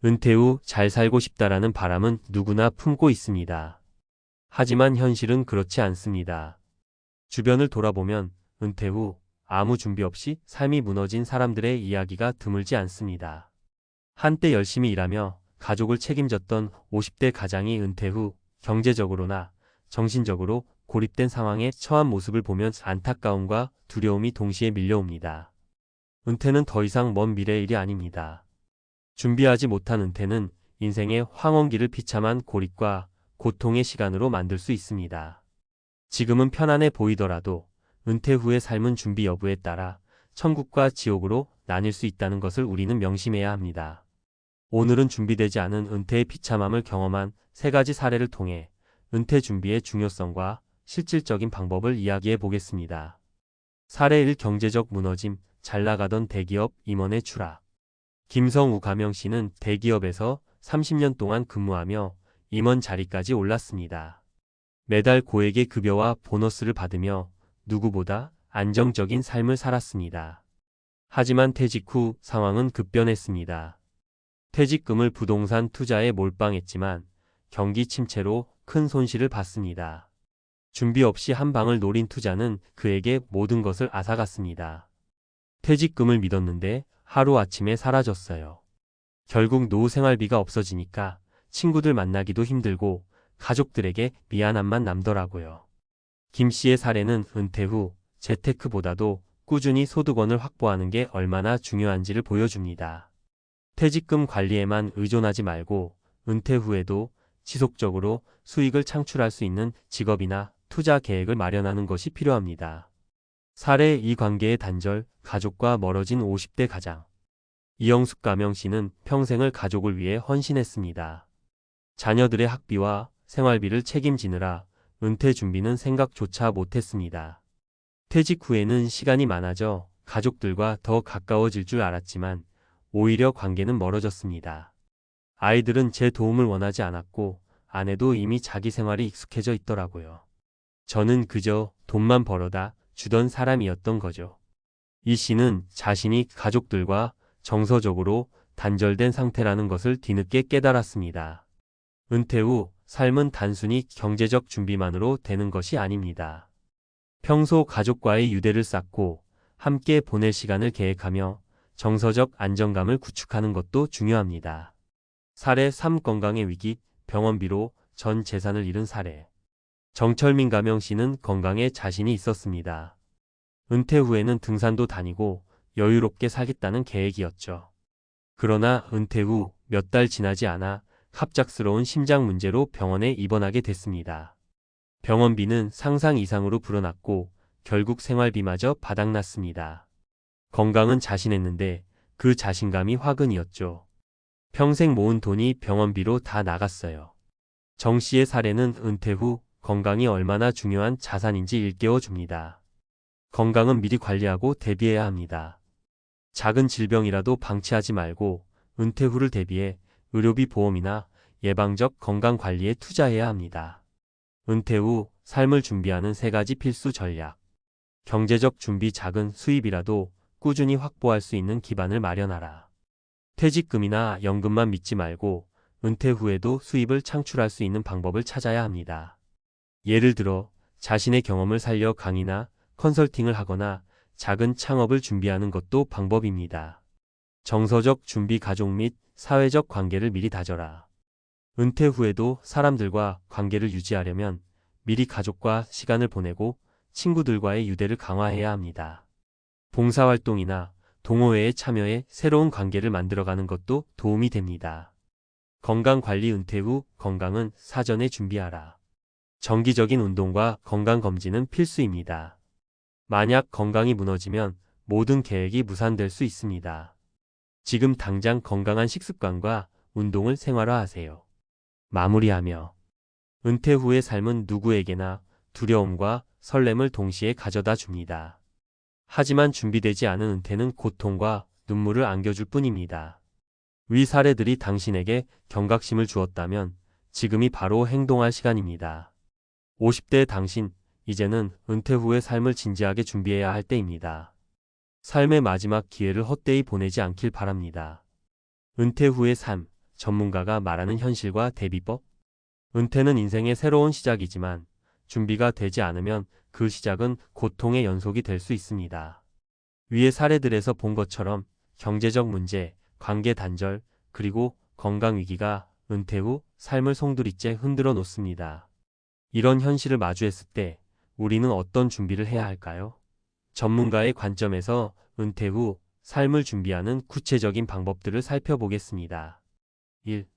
은퇴 후 잘 살고 싶다라는 바람은 누구나 품고 있습니다. 하지만 현실은 그렇지 않습니다. 주변을 돌아보면 은퇴 후 아무 준비 없이 삶이 무너진 사람들의 이야기가 드물지 않습니다. 한때 열심히 일하며 가족을 책임졌던 50대 가장이 은퇴 후 경제적으로나 정신적으로 고립된 상황에 처한 모습을 보면 안타까움과 두려움이 동시에 밀려옵니다. 은퇴는 더 이상 먼 미래의 일이 아닙니다. 준비하지 못한 은퇴는 인생의 황혼기를 비참한 고립과 고통의 시간으로 만들 수 있습니다. 지금은 편안해 보이더라도 은퇴 후의 삶은 준비 여부에 따라 천국과 지옥으로 나뉠 수 있다는 것을 우리는 명심해야 합니다. 오늘은 준비되지 않은 은퇴의 비참함을 경험한 3가지 사례를 통해 은퇴 준비의 중요성과 실질적인 방법을 이야기해 보겠습니다. 사례 1. 경제적 무너짐, 잘 나가던 대기업 임원의 추락. 김성우 가명 씨는 대기업에서 30년 동안 근무하며 임원 자리까지 올랐습니다. 매달 고액의 급여와 보너스를 받으며 누구보다 안정적인 삶을 살았습니다. 하지만 퇴직 후 상황은 급변했습니다. 퇴직금을 부동산 투자에 몰빵했지만 경기 침체로 큰 손실을 봤습니다. 준비 없이 한 방을 노린 투자는 그에게 모든 것을 앗아갔습니다. 퇴직금을 믿었는데 하루아침에 사라졌어요. 결국 노후 생활비가 없어지니까 친구들 만나기도 힘들고 가족들에게 미안함만 남더라고요. 김 씨의 사례는 은퇴 후 재테크보다도 꾸준히 소득원을 확보하는 게 얼마나 중요한지를 보여줍니다. 퇴직금 관리에만 의존하지 말고 은퇴 후에도 지속적으로 수익을 창출할 수 있는 직업이나 투자 계획을 마련하는 것이 필요합니다. 사례 2. 관계의 단절, 가족과 멀어진 50대 가장. 이영숙 가명 씨는 평생을 가족을 위해 헌신했습니다. 자녀들의 학비와 생활비를 책임지느라 은퇴 준비는 생각조차 못했습니다. 퇴직 후에는 시간이 많아져 가족들과 더 가까워질 줄 알았지만 오히려 관계는 멀어졌습니다. 아이들은 제 도움을 원하지 않았고 아내도 이미 자기 생활이 익숙해져 있더라고요. 저는 그저 돈만 벌어다 주던 사람이었던 거죠. 이 씨는 자신이 가족들과 정서적으로 단절된 상태라는 것을 뒤늦게 깨달았습니다. 은퇴 후 삶은 단순히 경제적 준비만으로 되는 것이 아닙니다. 평소 가족과의 유대를 쌓고 함께 보낼 시간을 계획하며 정서적 안정감을 구축하는 것도 중요합니다. 사례 3. 건강의 위기, 병원비로 전 재산을 잃은 사례. 정철민 가명 씨는 건강에 자신이 있었습니다. 은퇴 후에는 등산도 다니고 여유롭게 살겠다는 계획이었죠. 그러나 은퇴 후 몇 달 지나지 않아 갑작스러운 심장 문제로 병원에 입원하게 됐습니다. 병원비는 상상 이상으로 불어났고 결국 생활비마저 바닥났습니다. 건강은 자신했는데 그 자신감이 화근이었죠. 평생 모은 돈이 병원비로 다 나갔어요. 정 씨의 사례는 은퇴 후 건강이 얼마나 중요한 자산인지 일깨워 줍니다. 건강은 미리 관리하고 대비해야 합니다. 작은 질병이라도 방치하지 말고 은퇴 후를 대비해 의료비 보험이나 예방적 건강관리에 투자해야 합니다. 은퇴 후 삶을 준비하는 3가지 필수 전략. 경제적 준비, 작은 수입이라도 꾸준히 확보할 수 있는 기반을 마련하라. 퇴직금이나 연금만 믿지 말고 은퇴 후에도 수입을 창출할 수 있는 방법을 찾아야 합니다. 예를 들어 자신의 경험을 살려 강의나 컨설팅을 하거나 작은 창업을 준비하는 것도 방법입니다. 정서적 준비, 가족 및 사회적 관계를 미리 다져라. 은퇴 후에도 사람들과 관계를 유지하려면 미리 가족과 시간을 보내고 친구들과의 유대를 강화해야 합니다. 봉사활동이나 동호회에 참여해 새로운 관계를 만들어가는 것도 도움이 됩니다. 건강관리. 은퇴 후 건강은 사전에 준비하라. 정기적인 운동과 건강검진은 필수입니다. 만약 건강이 무너지면 모든 계획이 무산될 수 있습니다. 지금 당장 건강한 식습관과 운동을 생활화하세요. 마무리하며 은퇴 후의 삶은 누구에게나 두려움과 설렘을 동시에 가져다 줍니다. 하지만 준비되지 않은 은퇴는 고통과 눈물을 안겨줄 뿐입니다. 위 사례들이 당신에게 경각심을 주었다면 지금이 바로 행동할 시간입니다. 50대의 당신, 이제는 은퇴 후의 삶을 진지하게 준비해야 할 때입니다. 삶의 마지막 기회를 헛되이 보내지 않길 바랍니다. 은퇴 후의 삶, 전문가가 말하는 현실과 대비법? 은퇴는 인생의 새로운 시작이지만 준비가 되지 않으면 그 시작은 고통의 연속이 될 수 있습니다. 위의 사례들에서 본 것처럼 경제적 문제, 관계 단절, 그리고 건강 위기가 은퇴 후 삶을 송두리째 흔들어 놓습니다. 이런 현실을 마주했을 때 우리는 어떤 준비를 해야 할까요? 전문가의 관점에서 은퇴 후 삶을 준비하는 구체적인 방법들을 살펴보겠습니다. 1.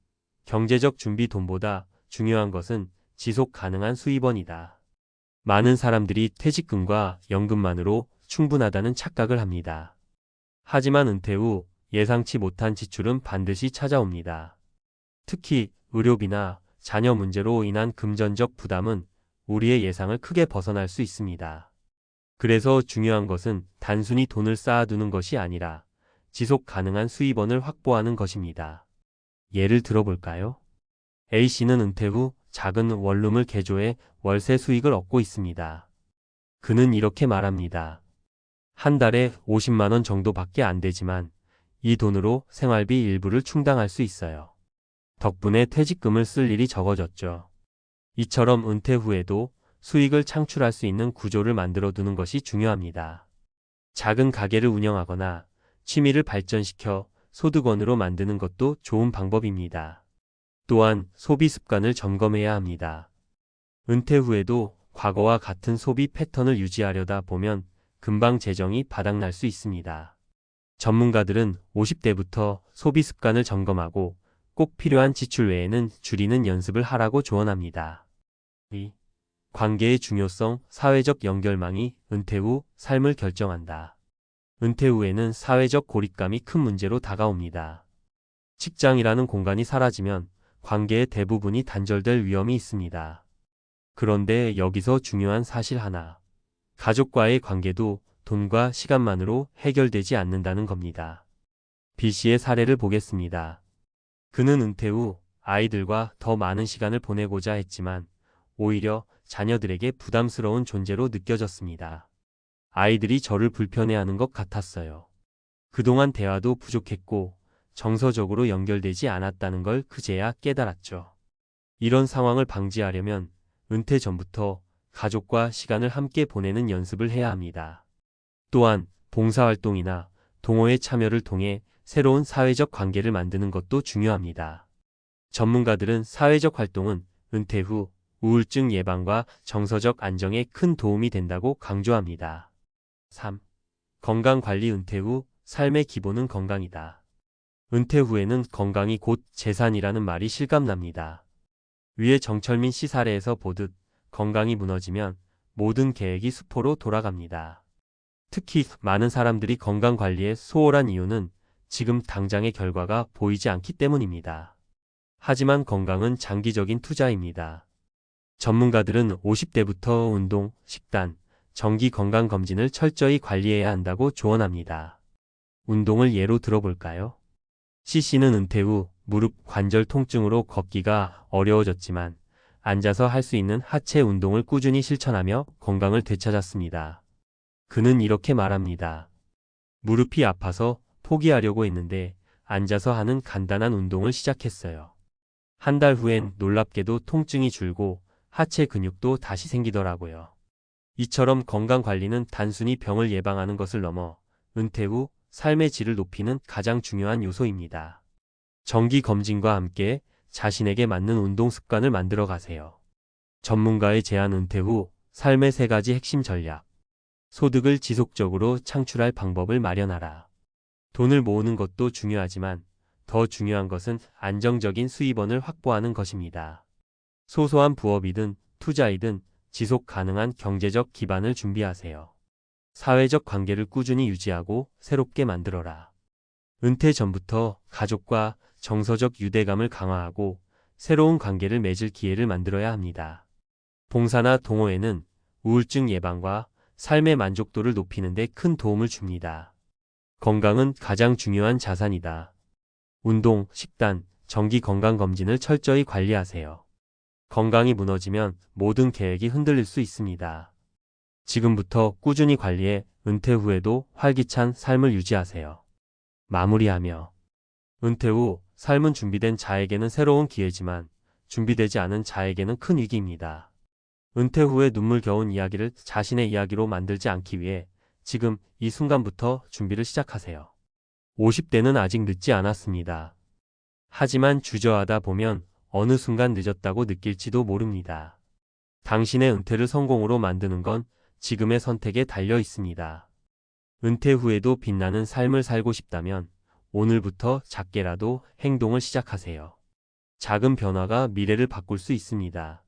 경제적 준비. 돈보다 중요한 것은 지속 가능한 수입원이다. 많은 사람들이 퇴직금과 연금만으로 충분하다는 착각을 합니다. 하지만 은퇴 후 예상치 못한 지출은 반드시 찾아옵니다. 특히 의료비나 자녀 문제로 인한 금전적 부담은 우리의 예상을 크게 벗어날 수 있습니다. 그래서 중요한 것은 단순히 돈을 쌓아두는 것이 아니라 지속 가능한 수입원을 확보하는 것입니다. 예를 들어볼까요? A씨는 은퇴 후 작은 원룸을 개조해 월세 수익을 얻고 있습니다. 그는 이렇게 말합니다. 한 달에 50만 원 정도밖에 안 되지만 이 돈으로 생활비 일부를 충당할 수 있어요. 덕분에 퇴직금을 쓸 일이 적어졌죠. 이처럼 은퇴 후에도 수익을 창출할 수 있는 구조를 만들어 두는 것이 중요합니다. 작은 가게를 운영하거나 취미를 발전시켜 소득원으로 만드는 것도 좋은 방법입니다. 또한 소비 습관을 점검해야 합니다. 은퇴 후에도 과거와 같은 소비 패턴을 유지하려다 보면 금방 재정이 바닥날 수 있습니다. 전문가들은 50대부터 소비 습관을 점검하고 꼭 필요한 지출 외에는 줄이는 연습을 하라고 조언합니다. 2. 관계의 중요성. 사회적 연결망이 은퇴 후 삶을 결정한다. 은퇴 후에는 사회적 고립감이 큰 문제로 다가옵니다. 직장이라는 공간이 사라지면 관계의 대부분이 단절될 위험이 있습니다. 그런데 여기서 중요한 사실 하나. 가족과의 관계도 돈과 시간만으로 해결되지 않는다는 겁니다. B씨의 사례를 보겠습니다. 그는 은퇴 후 아이들과 더 많은 시간을 보내고자 했지만 오히려 자녀들에게 부담스러운 존재로 느껴졌습니다. 아이들이 저를 불편해하는 것 같았어요. 그동안 대화도 부족했고 정서적으로 연결되지 않았다는 걸 그제야 깨달았죠. 이런 상황을 방지하려면 은퇴 전부터 가족과 시간을 함께 보내는 연습을 해야 합니다. 또한 봉사활동이나 동호회 참여를 통해 새로운 사회적 관계를 만드는 것도 중요합니다. 전문가들은 사회적 활동은 은퇴 후 우울증 예방과 정서적 안정에 큰 도움이 된다고 강조합니다. 3. 건강관리. 은퇴 후 삶의 기본은 건강이다. 은퇴 후에는 건강이 곧 재산이라는 말이 실감납니다. 위에 정철민 씨 사례에서 보듯 건강이 무너지면 모든 계획이 수포로 돌아갑니다. 특히 많은 사람들이 건강관리에 소홀한 이유는 지금 당장의 결과가 보이지 않기 때문입니다. 하지만 건강은 장기적인 투자입니다. 전문가들은 50대부터 운동, 식단, 정기 건강검진을 철저히 관리해야 한다고 조언합니다. 운동을 예로 들어볼까요? C씨는 은퇴 후 무릎 관절 통증으로 걷기가 어려워졌지만 앉아서 할 수 있는 하체 운동을 꾸준히 실천하며 건강을 되찾았습니다. 그는 이렇게 말합니다. 무릎이 아파서 포기하려고 했는데 앉아서 하는 간단한 운동을 시작했어요. 한 달 후엔 놀랍게도 통증이 줄고 하체 근육도 다시 생기더라고요. 이처럼 건강관리는 단순히 병을 예방하는 것을 넘어 은퇴 후 삶의 질을 높이는 가장 중요한 요소입니다. 정기 검진과 함께 자신에게 맞는 운동 습관을 만들어 가세요. 전문가의 제안. 은퇴 후 삶의 3가지 핵심 전략. 소득을 지속적으로 창출할 방법을 마련하라. 돈을 모으는 것도 중요하지만 더 중요한 것은 안정적인 수입원을 확보하는 것입니다. 소소한 부업이든 투자이든 지속 가능한 경제적 기반을 준비하세요. 사회적 관계를 꾸준히 유지하고 새롭게 만들어라. 은퇴 전부터 가족과 정서적 유대감을 강화하고 새로운 관계를 맺을 기회를 만들어야 합니다. 봉사나 동호회는 우울증 예방과 삶의 만족도를 높이는 데 큰 도움을 줍니다. 건강은 가장 중요한 자산이다. 운동, 식단, 정기 건강검진을 철저히 관리하세요. 건강이 무너지면 모든 계획이 흔들릴 수 있습니다. 지금부터 꾸준히 관리해 은퇴 후에도 활기찬 삶을 유지하세요. 마무리하며 은퇴 후 삶은 준비된 자에게는 새로운 기회지만 준비되지 않은 자에게는 큰 위기입니다. 은퇴 후에 눈물겨운 이야기를 자신의 이야기로 만들지 않기 위해 지금 이 순간부터 준비를 시작하세요. 50대는 아직 늦지 않았습니다. 하지만 주저하다 보면 어느 순간 늦었다고 느낄지도 모릅니다. 당신의 은퇴를 성공으로 만드는 건 지금의 선택에 달려 있습니다. 은퇴 후에도 빛나는 삶을 살고 싶다면 오늘부터 작게라도 행동을 시작하세요. 작은 변화가 미래를 바꿀 수 있습니다.